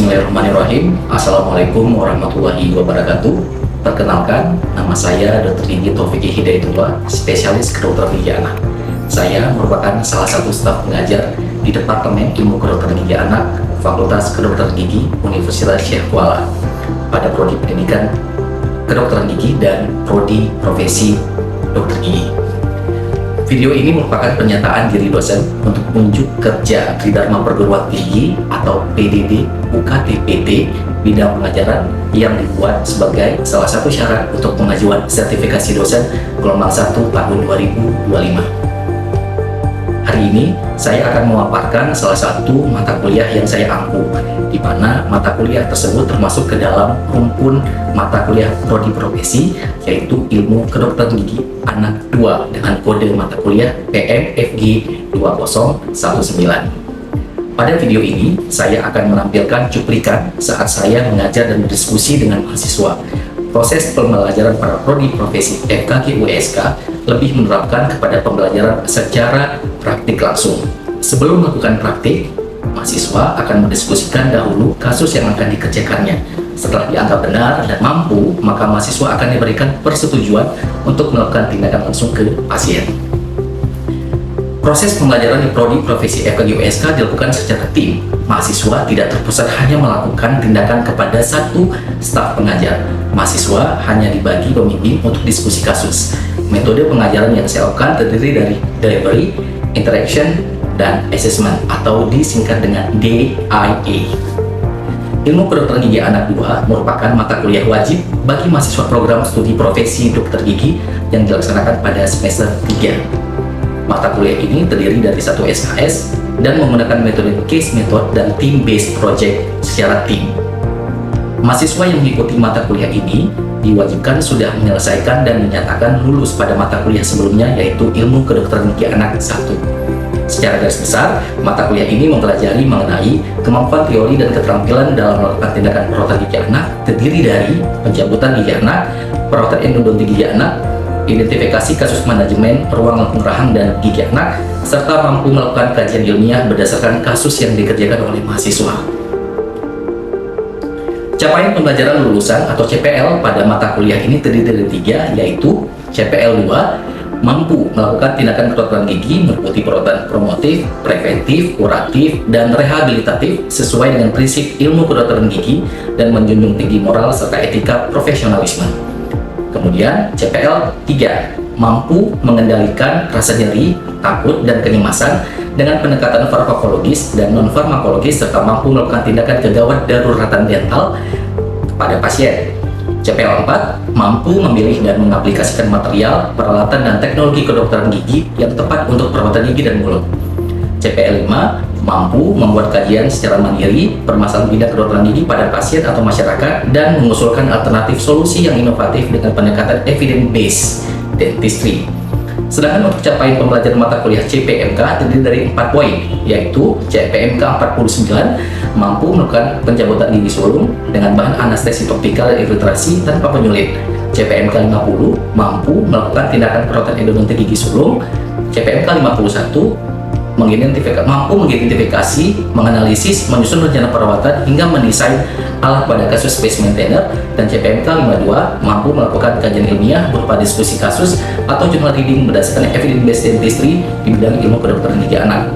Bismillahirrahmanirrahim. Assalamualaikum warahmatullahi wabarakatuh. Perkenalkan, nama saya Dr. Gigi Taufiki Hidayatullah, spesialis kedokteran gigi anak. Saya merupakan salah satu staf pengajar di Departemen Ilmu Kedokteran Gigi Anak, Fakultas Kedokteran Gigi, Universitas Syekh Kuala, pada prodi pendidikan kedokteran gigi dan prodi profesi dokter gigi. Video ini merupakan pernyataan diri dosen untuk unjuk kerja Tridharma Perguruan Tinggi atau PDD UKT-PT bidang pengajaran yang dibuat sebagai salah satu syarat untuk pengajuan sertifikasi dosen gelombang 1 tahun 2025. Hari ini saya akan memaparkan salah satu mata kuliah yang saya ampu, di mana mata kuliah tersebut termasuk ke dalam rumpun mata kuliah prodi profesi, yaitu Ilmu Kedokteran Gigi Anak 2 dengan kode mata kuliah PMFG 2019. Pada video ini, saya akan menampilkan cuplikan saat saya mengajar dan berdiskusi dengan mahasiswa. Proses pembelajaran para prodi profesi FKG USK lebih menerapkan kepada pembelajaran secara praktik langsung. Sebelum melakukan praktik, mahasiswa akan mendiskusikan dahulu kasus yang akan dikerjakannya. Setelah dianggap benar dan mampu, maka mahasiswa akan diberikan persetujuan untuk melakukan tindakan langsung ke pasien. Proses pembelajaran di prodi profesi FKG USK dilakukan secara tim. Mahasiswa tidak terpusat hanya melakukan tindakan kepada satu staf pengajar. Mahasiswa hanya dibagi pembimbing untuk diskusi kasus. Metode pengajaran yang saya lakukan terdiri dari delivery, interaction, dan assessment atau disingkat dengan DIA. Ilmu Kedokteran Gigi Anak 2 merupakan mata kuliah wajib bagi mahasiswa program studi profesi dokter gigi yang dilaksanakan pada semester 3. Mata kuliah ini terdiri dari satu SKS dan menggunakan metode case method dan team based project secara tim. Mahasiswa yang mengikuti mata kuliah ini diwajibkan sudah menyelesaikan dan menyatakan lulus pada mata kuliah sebelumnya, yaitu Ilmu Kedokteran Gigi Anak 1. Secara garis besar, mata kuliah ini mempelajari mengenai kemampuan teori dan keterampilan dalam melakukan tindakan perawatan gigi anak, terdiri dari pencabutan gigi anak, perawatan endodonti gigi anak, identifikasi kasus manajemen ruang lengkung rahang dan gigi anak, serta mampu melakukan kajian ilmiah berdasarkan kasus yang dikerjakan oleh mahasiswa. Capaian pembelajaran lulusan atau CPL pada mata kuliah ini terdiri dari 3, yaitu CPL 2, mampu melakukan tindakan kedokteran gigi meliputi perawatan promotif, preventif, kuratif, dan rehabilitatif sesuai dengan prinsip ilmu kedokteran gigi dan menjunjung tinggi moral serta etika profesionalisme. Kemudian CPL 3, mampu mengendalikan rasa nyeri, takut, dan kecemasan dengan pendekatan farmakologis dan non-farmakologis serta mampu melakukan tindakan kegawat daruratan dental kepada pasien. CPL 4, mampu memilih dan mengaplikasikan material, peralatan, dan teknologi kedokteran gigi yang tepat untuk perawatan gigi dan mulut. CPL 5, mampu membuat kajian secara mandiri permasalahan bidang kedokteran gigi pada pasien atau masyarakat dan mengusulkan alternatif solusi yang inovatif dengan pendekatan evidence-based dentistry. Sedangkan untuk capaian pembelajaran mata kuliah CPMK terdiri dari 4 poin, yaitu CPMK 49, mampu melakukan pencabutan gigi sulung dengan bahan anestesi topikal dan infiltrasi tanpa penyulit. CPMK 50, mampu melakukan tindakan perawatan endodonti gigi sulung. CPMK 51, mampu mengidentifikasi, menganalisis, menyusun rencana perawatan hingga mendesain alat pada kasus space maintainer. Dan CPMK 52 mampu melakukan kajian ilmiah berupa diskusi kasus atau jurnal reading berdasarkan evidence-based dentistry di bidang ilmu kedokteran gigi anak.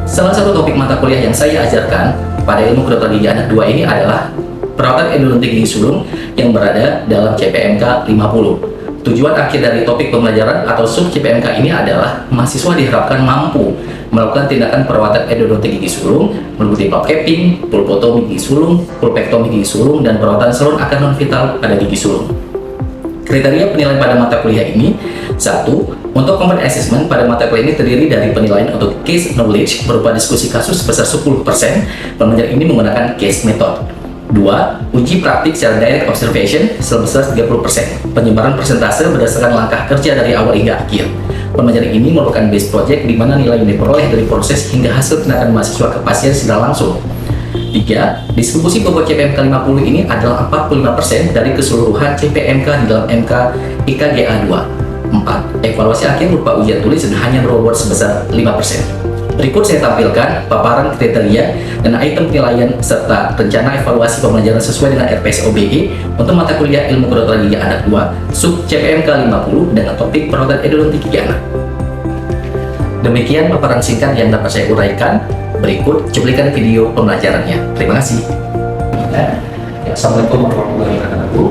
Salah satu topik mata kuliah yang saya ajarkan pada ilmu kedokteran gigi anak 2 ini adalah perawatan endodonti gigi sulung yang berada dalam CPMK 50. Tujuan akhir dari topik pembelajaran atau sub CPMK ini adalah mahasiswa diharapkan mampu melakukan tindakan perawatan endodonti gigi sulung meliputi pulp capping, pulpotomi gigi sulung, pulpektomi gigi sulung, dan perawatan salon akar non vital pada gigi sulung. Kriteria penilaian pada mata kuliah ini: 1. Untuk komponen assessment pada mata kuliah ini terdiri dari penilaian untuk case knowledge berupa diskusi kasus sebesar 10%. Pengajar ini menggunakan case method. 2. Uji praktik secara direct observation sebesar 30%. Penyebaran persentase berdasarkan langkah kerja dari awal hingga akhir. Pengajaran ini merupakan base project di mana nilai yang diperoleh dari proses hingga hasil tindakan mahasiswa ke pasien secara langsung. 3. Distribusi bobot CPMK 50 ini adalah 45% dari keseluruhan CPMK di dalam MK IKGA 2. 4. Evaluasi akhir berupa ujian tulis dan hanya berbobot sebesar 5%. Berikut saya tampilkan paparan kriteria dan item penilaian serta rencana evaluasi pembelajaran sesuai dengan RPS OBE untuk mata kuliah Ilmu Kedokteran Gigi Anak 2 sub CPM ke-50 dengan topik perawatan endodontik gigi anak. Demikian paparan singkat yang dapat saya uraikan. Berikut cuplikan video pembelajarannya. Terima kasih. Assalamualaikum warahmatullahi wabarakatuh.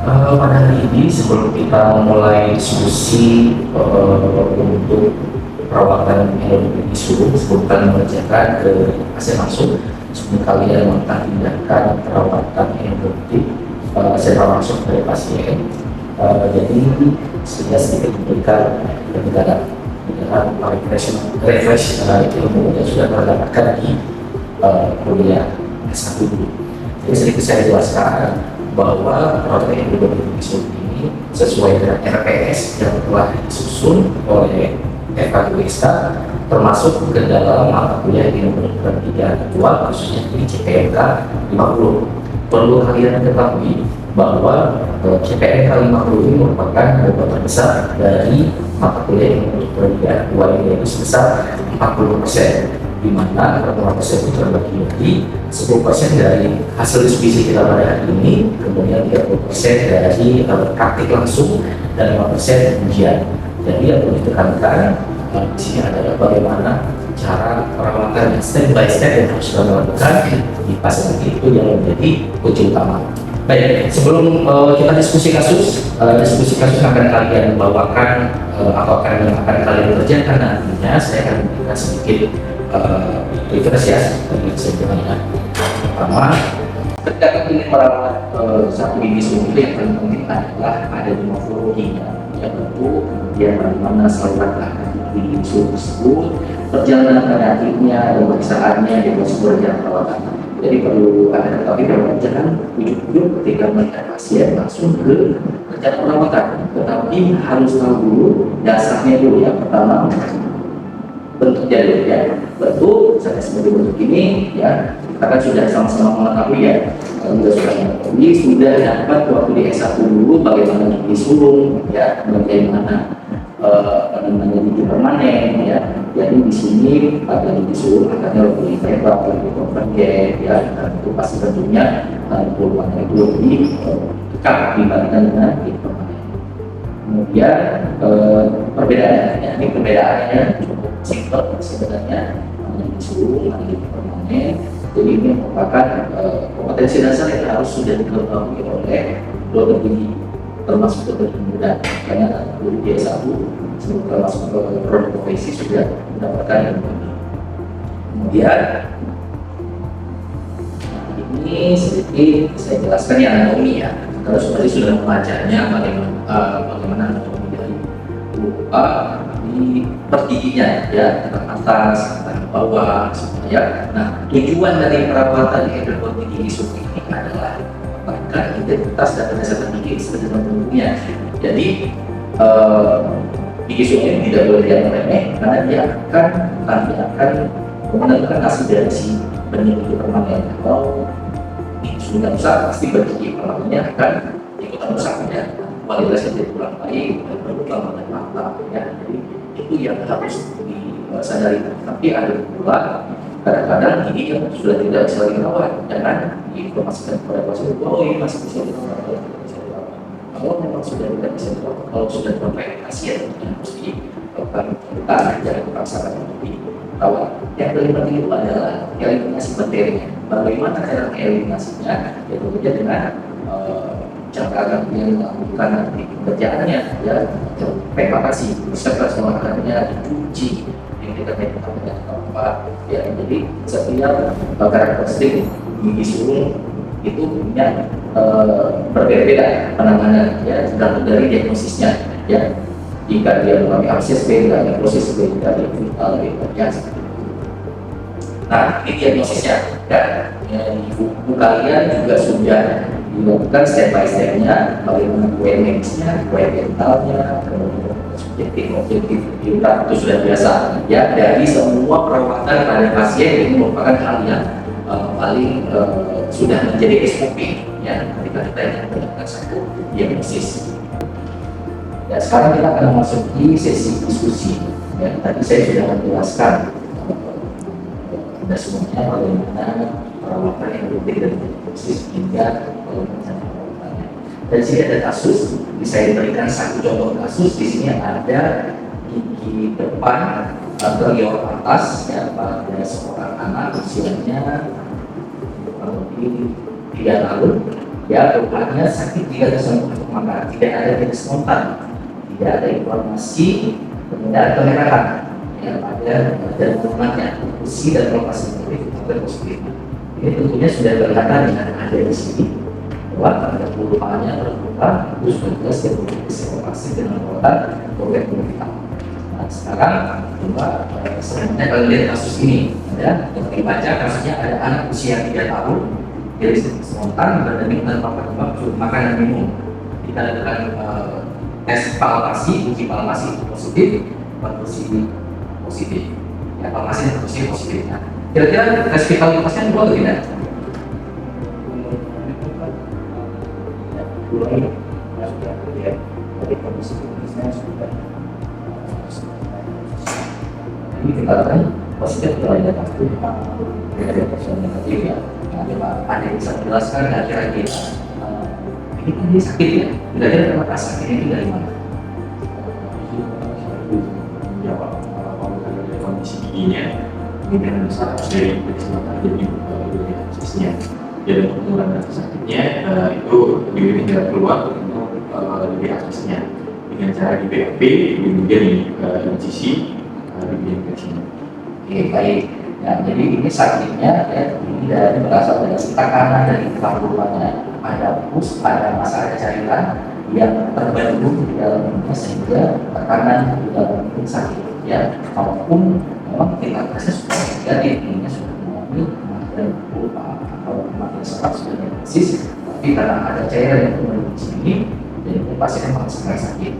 Pada hari ini sebelum kita mulai diskusi untuk perawatan endodontik sulung, sebelum kalian mengerjakan ke pasien langsung, sebelum kalian melakukan tindakan perawatan endodontik secara langsung dari pasien. Jadi sedikit memberikan perbedaan refresh ilmu yang sudah terdapatkan di kuliah S1 dulu. Jadi sedikit saya jelaskan bahwa perawatan endodontik sulung ini sesuai dengan RPS yang telah disusun oleh FKUSK, termasuk ke dalam mata kuliah Ilmu Kedokteran Gigi Anak 2 khususnya di CPNK 50. Perlu kalian ketahui bahwa CPNK 50 ini merupakan bobot terbesar dari mata kuliah Ilmu Kedokteran Gigi Anak 2 ini, yaitu sebesar 40%, di mana pertemuan tersebut terbagi menjadi 10% dari hasil diskusi kita pada hari ini, kemudian 30% dari praktik langsung, dan 5% ujian. Jadi yang perlu ditekankan di sini adalah bagaimana cara perawatan yang step by step yang harus kita lakukan di pasien itu yang menjadi kunci utama. Baik, sebelum kita diskusi kasus akan kalian bawakan apakah yang akan kalian kerjakan nantinya, saya akan memberikan sedikit refresh ya dari sebelumnya. Pertama, ketika ingin merawat satu gigi sulung yang paling penting adalah ada di morfologinya, ya bentuk, kemudian bagaimana saluran gigi sulung tersebut, perjalanan penyakitnya, pemeriksaannya, dan prosedur yang perawatan. Jadi perlu ada ketahui bahwa jangan ujuk-ujuk ketika melihat pasien langsung ke rencana perawatan, tetapi harus tahu dulu dasarnya dulu ya. Pertama, bentuk jalurnya, bentuk saya sebagai bentuk ini ya, kita kan sudah sama-sama mengetahui ya, sudah dapat waktu di S1 dulu bagaimana gigi sulung ya, bagaimana gigi permanen ya. Jadi di sini pada gigi sulung akannya lebih lebar, lebih konvergen ya, dan itu pasti tentunya peluangnya itu lebih dekat dibandingkan dengan gigi permanen. Kemudian perbedaannya, ini perbedaannya cukup simpel sebenarnya, gigi sulung, gigi permanen. Jadi ini merupakan kompetensi dasar yang harus sudah diketahui oleh dokter gigi, termasuk dokter gigi muda, karena dari di S1 sebelum termasuk produk profesi sudah mendapatkan ilmu ini. Kemudian ini sedikit saya jelaskan yang anatomi ya. Kalau sudah membacanya bagaimana anatomi dari berupa di pergiginya ya, antara atas, antara bawah, supaya. Nah, tujuan dari perawatan endodontik gigi sulung ini adalah mempertahankan integritas dan kesehatan gigi sesuai dengan bentuknya. Jadi gigi sulung ini tidak boleh dianggap remeh karena dia akan menentukan hasil dari si benih gigi permanen. Kalau gigi sulungnya rusak, pasti benih gigi permanennya akan ikutan rusak ya. Kualitasnya jadi kurang baik dan berkurang dan mantap ya. Jadi itu yang harus disadari. Tapi ada pula kadang-kadang gigi yang sudah tidak bisa dirawat, jangan diinformasikan kepada pasien bahwa ini masih bisa dirawat. Kalau memang sudah tidak bisa dirawat, kalau sudah terbaik pasien yang harus dilakukan jangan dipaksakan untuk dirawat. Yang paling penting itu adalah eliminasi bakterinya. Bagaimana cara eliminasinya? Yaitu bekerja dengan cara yang dilakukan nanti pekerjaannya ya, repakasi, observasi makanannya, dicuci, yang kita dengan apa ya. Jadi setiap karakteristik gigi sulung itu punya berbeda-beda penanganan ya, tergantung dari diagnosisnya ya. Jika dia mengalami abses, beda diagnosis, beda vital, beda seperti itu. Nah, ini diagnosisnya dan di buku kalian juga sudah dilakukan step by step-nya, bagaimana kue medisnya, kue dentalnya, kemudian objektif itu sudah biasa ya. Dari semua perawatan pada pasien ini merupakan hal yang paling sudah menjadi SOP ya, ketika kita ingin melakukan satu diagnosis. Ya, sekarang kita akan masuk di sesi diskusi. Ya, tadi saya sudah menjelaskan pada semuanya bagaimana perawatan yang rutin dan khusus hingga bagaimana perawatannya. Dan sini ada kasus, saya berikan satu contoh kasus. Di sini ada gigi depan beliau atas ya, pada seorang anak usianya kurang lebih 3 tahun. Ya, keluhannya sakit tidak bisa untuk makan, tidak ada jenis spontan, tidak ada informasi, tidak ada kemerahan ya, pada dan tulangannya, usi dan lokasi positif. Ini tentunya sudah kelihatan dengan ada di sini bahwa pada puluhannya terbuka, itu sudah jelas dan diobservasi dengan perawatan program kita. Nah, sekarang coba sebenarnya kalau lihat kasus ini, ya, yang dibaca kasusnya ada anak usia 3 tahun, jadi spontan berbanding tanpa penyebab makanan minum. Kita lakukan tes palpasi, uji palpasi positif, positif. Ya, palpasi positif. Nah, kira-kira tes vitalitasnya dua atau tidak? Ini kita lakukan positif atau tidak? Ada persoalan negatif ya. Ada yang bisa menjelaskan kira-kira ini kan dia sakit ya, kira-kira kenapa sakitnya itu dari mana? Jawab kalau dari kondisi giginya kemungkinan besar dari kesempatan jadi prosesnya. Jadi untuk mengurangi sakitnya itu lebih tidak keluar untuk lebih aksesnya dengan cara di BAP kemudian incisi dibikin ke sini. Oke, baik. Ya, jadi ini sakitnya ya, ini dari berasal dari tekanan dari kandungannya, ada pus, ada masa cairan yang terbendung di dalamnya sehingga tekanan di dalam itu sakit ya, maupun memang tingkatannya sudah negatif, ini sudah mengalami kematian pulpa atau kematian saraf sudah diagnosis, tapi karena ada cairan yang terbendung di sini, jadi pasien memang sangat sakit.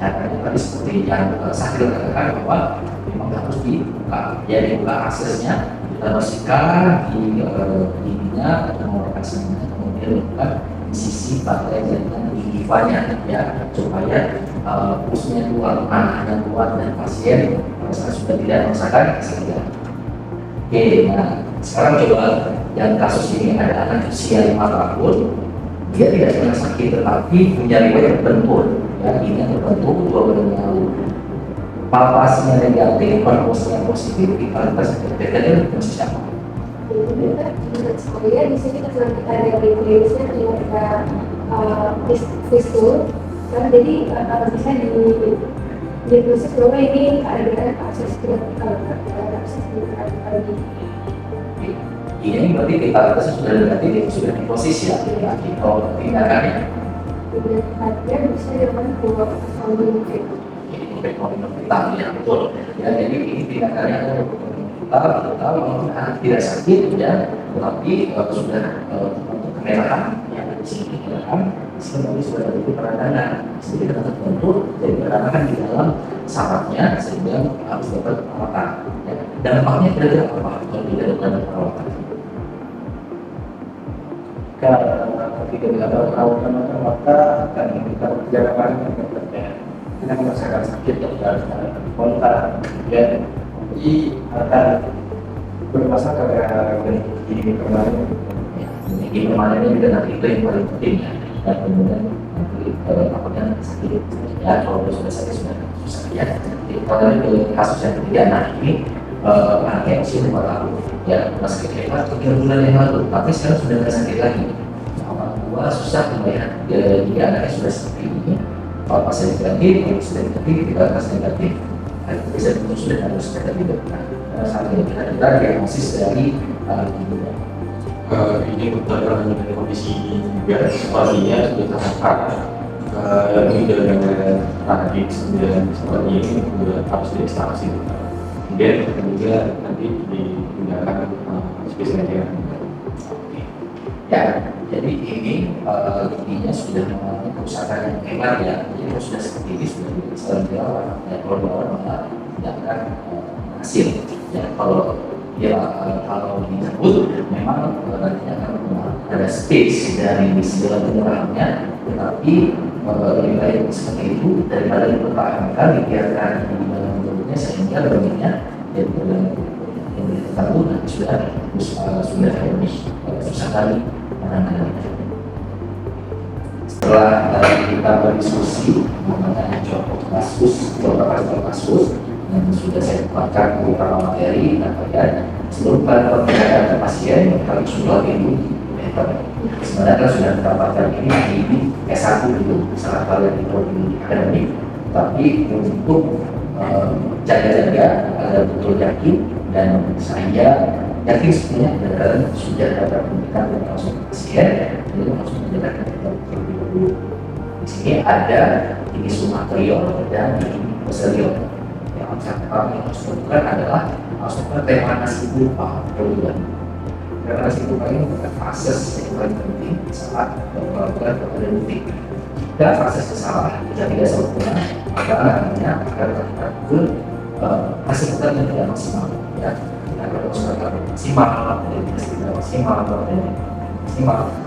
Caranya tadi seperti yang Sakil katakan bahwa memang harus dibuka, ya dibuka aksesnya, kita bersihkan di giginya atau mengeluarkan semuanya, kemudian dibuka di sisi bagian jaringan gingivanya ya, supaya pusnya keluar, anaknya keluar dan pasien sudah tidak merasakan kesakitan. Oke, nah sekarang coba yang kasus ini ada anak usia 5 tahun, dia tidak pernah sakit tetapi punya riwayat terbentur. Ya, ini terbentuk 2 bulan yang lalu. Palpasinya negatif, perpusnya positif, vitalitas negatif, dan siapa? Menurut saya di sini ketika kita ada klinisnya ketika fistul, kan jadi kalau bisa diagnosis bahwa ini ada akses ini berarti vitalitasnya sudah negatif, sudah di posisi ya, atau tindakannya. Kemudian bisa dengan dua tahun Ekonomi yang betul ya, jadi ini tindakannya adalah kita menggunakan tidak sakit ya, tetapi sudah untuk kemerahan yang ada di sini kemerahan sebenarnya sudah terjadi peradangan sedikit terbentuk, jadi peradangan di dalam sarafnya sehingga harus dapat perawatan ya. Dampaknya kira-kira apa kalau tidak dapat perawatan? Ketika tidak ada perawatan maka akan kita berjalan dengan merasakan sakit dan kontak, dan jadi akan bermasalah dengan gigi kemarin. Gigi kemarin ini juga nanti itu yang paling penting ya, dan kemudian nanti takutnya sakit ya, kalau sudah sakit sudah susah ya. Jadi kalau ke kasus yang ketiga, nah ini anaknya usia 5 tahun ya, sakit hebat 3 bulan yang lalu, tapi sekarang sudah tidak sakit lagi. Orang tua susah melihat jika anaknya sudah seperti ini. Kalau pasien negatif, kalau sudah negatif, kita tes negatif. Bisa itu sudah harus kita tidak. Saat ini kita diagnosis dari ini untuk hanya dari kondisi ini juga situasinya sudah sangat parah. Ini dengan tadi 9 seperti ini sudah harus diekstraksi. Kemudian juga nanti digunakan spesialisasi. ya, jadi ini giginya sudah mengalami kerusakan yang hebat ya, jadi sudah seperti ini sudah selain dirawat ya, kalau dirawat malah tidak akan hasil ya, kalau ya kalau dicabut memang nantinya akan ada stage dari segala penyerahannya, tetapi lebih baik seperti itu daripada dipertahankan dibiarkan di dalam mulutnya sehingga berikutnya yang tahu sudah lebih susah kali menangani. Setelah kita berdiskusi mengenai beberapa kasus yang sudah saya tempatkan beberapa materi, dan sebelum pada pendataan pasien kami sudah ini sebenarnya sudah mendapatkan ini S1 dulu salah kalian di prodi akademik, tapi untuk jaga-jaga agar betul yakin, dan saya yakin sebenarnya kalian sudah dapat pendidikan dan langsung pasien, jadi langsung menjalankan terlebih dahulu. Di sini ada ini material dan ini posterior. Yang harus dilakukan adalah masukkan tema nasi lupa duluan. Karena nasi lupa ini merupakan fase yang paling penting saat melakukan detik. Jika fase kesalahan kita tidak sempurna, maka artinya akan kita ke hasil kita yang tidak maksimal. Ya, kita harus melakukan maksimal, tidak maksimal,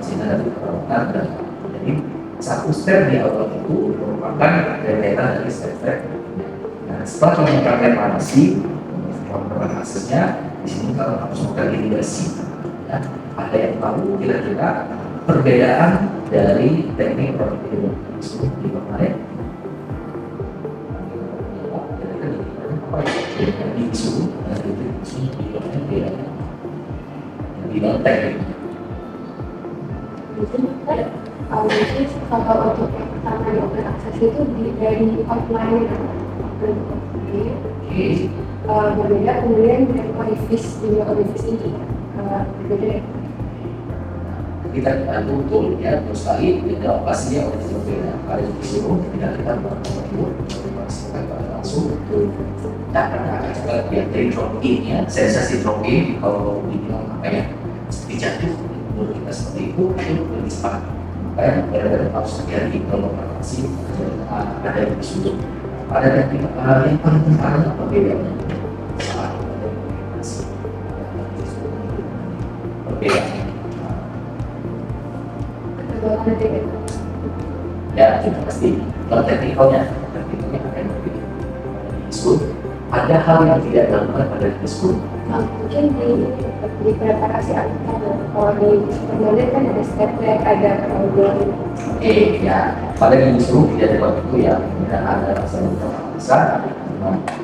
sehingga nanti kita dan jadi satu step di awal itu merupakan rentetan dari step-step. Nah, setelah menemukan manasi, menemukan aksesnya, di sini kalau harus melakukan irigasi. Ya, ada yang tahu kira-kira perbedaan dari teknik produktif itu di kemarin. Kira-kira di isu, di teknik. Mungkin kalau untuk yang pertama di open access itu dari outline berbeda, kemudian dari orifice itu berbeda. Kita betul ya, terus kali beda pastinya oleh berbeda. Pada disuruh tidak kita langsung karena juga yang dari dropping ya, sensasi dropping kalau dibilang apa ya, seperti jatuh menurut kita seperti itu lebih cepat. Kayak benar-benar harus terjadi kalau operasi ada yang disuruh. Ada yang paling penting apa bedanya? Saat ada operasi perbedaan. Ya, itu pasti. Kalau teknikalnya akan berbeda. Disebut ada hal yang tidak dilakukan pada disebut. Mungkin di preparasi kalau di permodalan kan ada step back, ada problem. Ya, pada disebut tidak dapat itu ya, tidak ada rasa besar.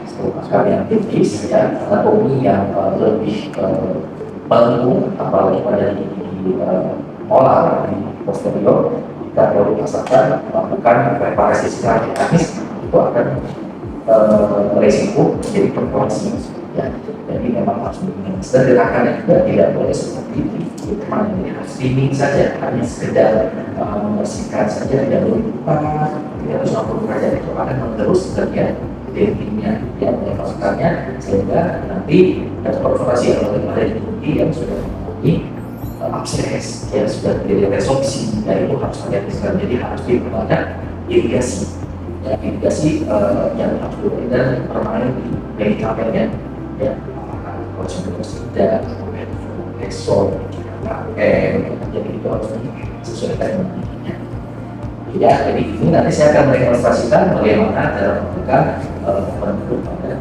Setelah yang tipis ya, anatomi yang lebih melengkung, apalagi pada di molar di posterior, kita perlu rasakan melakukan preparasi secara mekanis itu akan beresiko jadi proporsi ya. Jadi memang harus sederhana juga, tidak boleh seperti itu. Jadi harus dingin saja, hanya sekedar membersihkan saja, tidak boleh lupa, tidak harus melakukan kerja itu akan terus terjadi dindingnya yang melakukannya, sehingga nanti perforasi yang ada di tubuh yang sudah memiliki abses yang sudah terjadi resorpsi, dan itu harus hati-hati. Jadi harus diperbanyak irigasi. Ya, irigasi yang harus diberikan permanen di medikamentnya, ya, apakah kortikosteroida atau metformin, jadi itu harus disesuaikan dengan giginya. Ya, jadi ini nanti saya akan mendemonstrasikan bagaimana cara melakukan penentuan pada